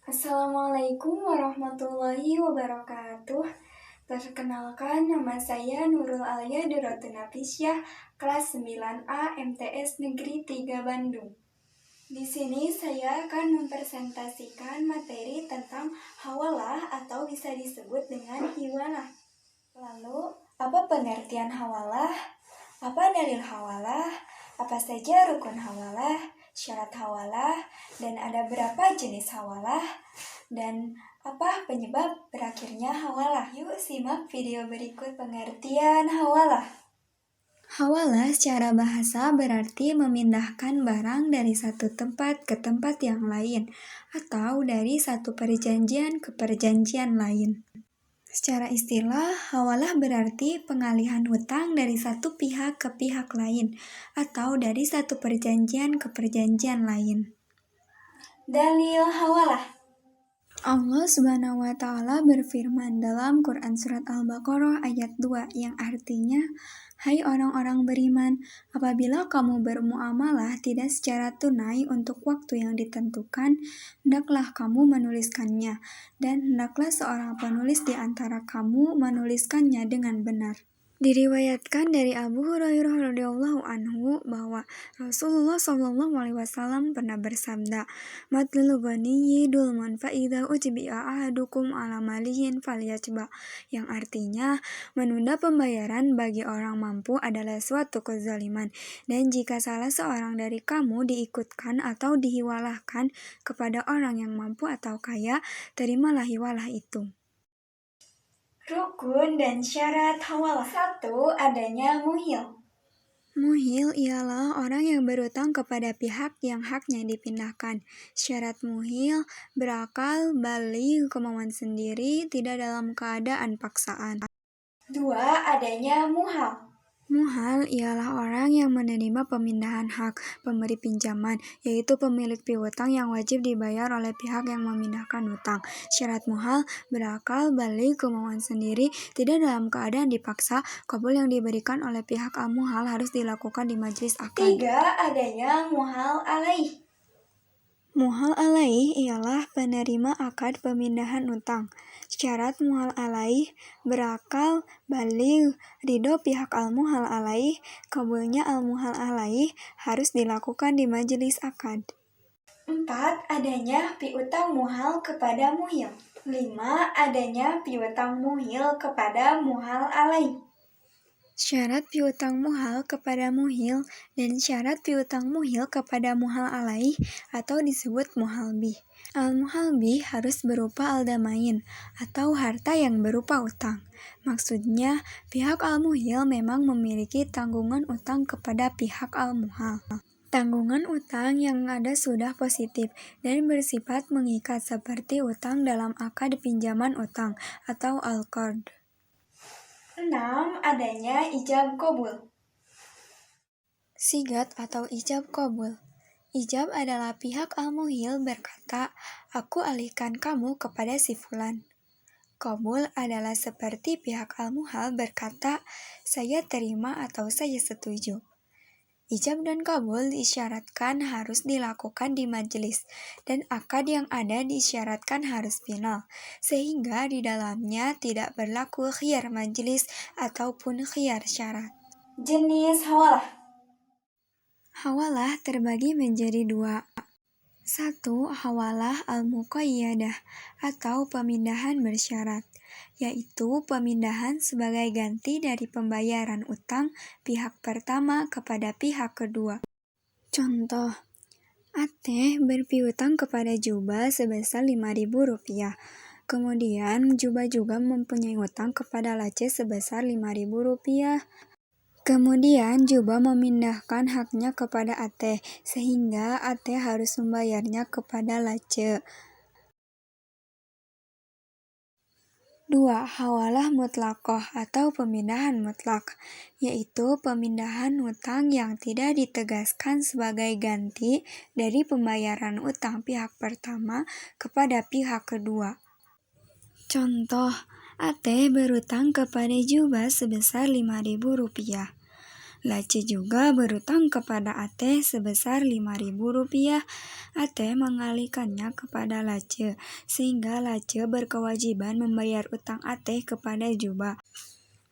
Assalamualaikum warahmatullahi wabarakatuh. Perkenalkan, nama saya Nurul Alia Durotunafisyah, kelas 9A MTS Negeri 3 Bandung. Di sini saya akan mempresentasikan materi tentang hawalah atau bisa disebut dengan hiwalah. Lalu, apa pengertian hawalah? Apa dalil hawalah? Apa saja rukun hawalah, syarat hawalah, dan ada berapa jenis hawalah? Dan apa penyebab berakhirnya hawalah? Yuk simak video berikut pengertian hawalah. Hawalah secara bahasa berarti memindahkan barang dari satu tempat ke tempat yang lain, atau dari satu perjanjian ke perjanjian lain. Secara istilah, hawalah berarti pengalihan hutang dari satu pihak ke pihak lain, atau dari satu perjanjian ke perjanjian lain. Dalil hawalah. Allah Subhanahu wa Ta'ala berfirman dalam Quran Surat Al-Baqarah ayat 2 yang artinya, "Hai orang-orang beriman, apabila kamu bermuamalah tidak secara tunai untuk waktu yang ditentukan, hendaklah kamu menuliskannya, dan hendaklah seorang penulis di antara kamu menuliskannya dengan benar." Diriwayatkan dari Abu Hurairah radhiyallahu anhu bahwa Rasulullah shallallahu alaihi wasallam pernah bersabda, "Matlul ghaniyyi dulmun fa idza utbi'a ahadukum ala malihin falyatba," yang artinya menunda pembayaran bagi orang mampu adalah suatu kezaliman, dan jika salah seorang dari kamu diikutkan atau dihiwalahkan kepada orang yang mampu atau kaya, terimalah hiwalah itu. Rukun dan syarat hawalah. 1. Adanya muhil. Muhil ialah orang yang berutang kepada pihak yang haknya dipindahkan. Syarat muhil berakal, baligh, kemauan sendiri, tidak dalam keadaan paksaan. 2. Adanya muhal. Muhal ialah orang yang menerima pemindahan hak pemberi pinjaman, yaitu pemilik piutang yang wajib dibayar oleh pihak yang memindahkan hutang. Syarat muhal berakal, baligh, kemauan sendiri, tidak dalam keadaan dipaksa. Qabul yang diberikan oleh pihak al-muhal harus dilakukan di majelis akad. 3. Adanya muhal alaih. Muhal alaih ialah penerima akad pemindahan utang. Syarat muhal alaih berakal, baligh, ridho pihak al-muhal alaih, kabulnya al-muhal alaih harus dilakukan di majelis akad. 4. Adanya piutang muhal kepada muhil. 5. Adanya piutang muhil kepada muhal alaih. Syarat piutang muhal kepada muhil dan syarat piutang muhil kepada muhal alaih atau disebut muhalbih. Al-muhalbih harus berupa aldamain atau harta yang berupa utang. Maksudnya, pihak al-muhil memang memiliki tanggungan utang kepada pihak al-muhal. Tanggungan utang yang ada sudah positif dan bersifat mengikat seperti utang dalam akad pinjaman utang atau al-qard. 6. Adanya ijab qabul. Sigat atau ijab qabul. Ijab adalah pihak al-muhil berkata, "Aku alihkan kamu kepada si fulan." Qabul adalah seperti pihak al-muhal berkata, "Saya terima" atau "Saya setuju." Ijab dan kabul disyaratkan harus dilakukan di majelis, dan akad yang ada disyaratkan harus final, sehingga di dalamnya tidak berlaku khiyar majelis ataupun khiyar syarat. Jenis hawalah. Hawalah terbagi menjadi 2. 1. Hawalah al-muqayyadah atau pemindahan bersyarat, yaitu pemindahan sebagai ganti dari pembayaran utang pihak pertama kepada pihak kedua. Contoh, Ateh berpiutang kepada Juba sebesar Rp5.000. Kemudian Juba juga mempunyai utang kepada Lace sebesar Rp5.000. Kemudian Juba memindahkan haknya kepada Ateh, sehingga Ateh harus membayarnya kepada Lace. 2. Hawalah mutlaqah atau pemindahan mutlak, yaitu pemindahan hutang yang tidak ditegaskan sebagai ganti dari pembayaran utang pihak pertama kepada pihak kedua. Contoh, Ateh berutang kepada Juba sebesar Rp5.000. Lace juga berutang kepada Ateh sebesar Rp5.000. Ateh mengalihkannya kepada Lace, sehingga Lace berkewajiban membayar utang Ateh kepada Juba,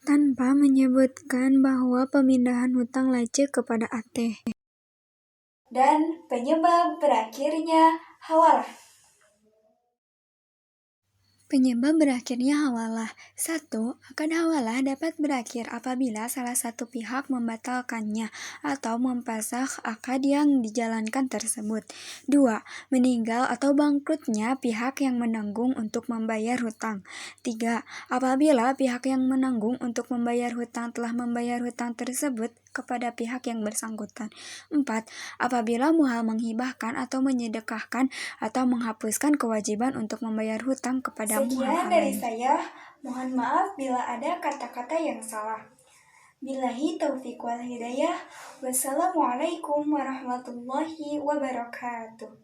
tanpa menyebutkan bahwa pemindahan hutang Lace kepada Ateh. Dan penyebab berakhirnya hawalah. Penyebab berakhirnya hawalah. 1. Akad hawalah dapat berakhir apabila salah satu pihak membatalkannya atau mempasakh akad yang dijalankan tersebut. 2. Meninggal atau bangkrutnya pihak yang menanggung untuk membayar hutang. 3. Apabila pihak yang menanggung untuk membayar hutang telah membayar hutang tersebut kepada pihak yang bersangkutan. 4. Apabila muhal menghibahkan atau menyedekahkan atau menghapuskan kewajiban untuk membayar hutang kepada muhal lain. Sekian dari saya. Mohon maaf bila ada kata-kata yang salah. Billahi taufiq wal hidayah. Wassalamualaikum warahmatullahi wabarakatuh.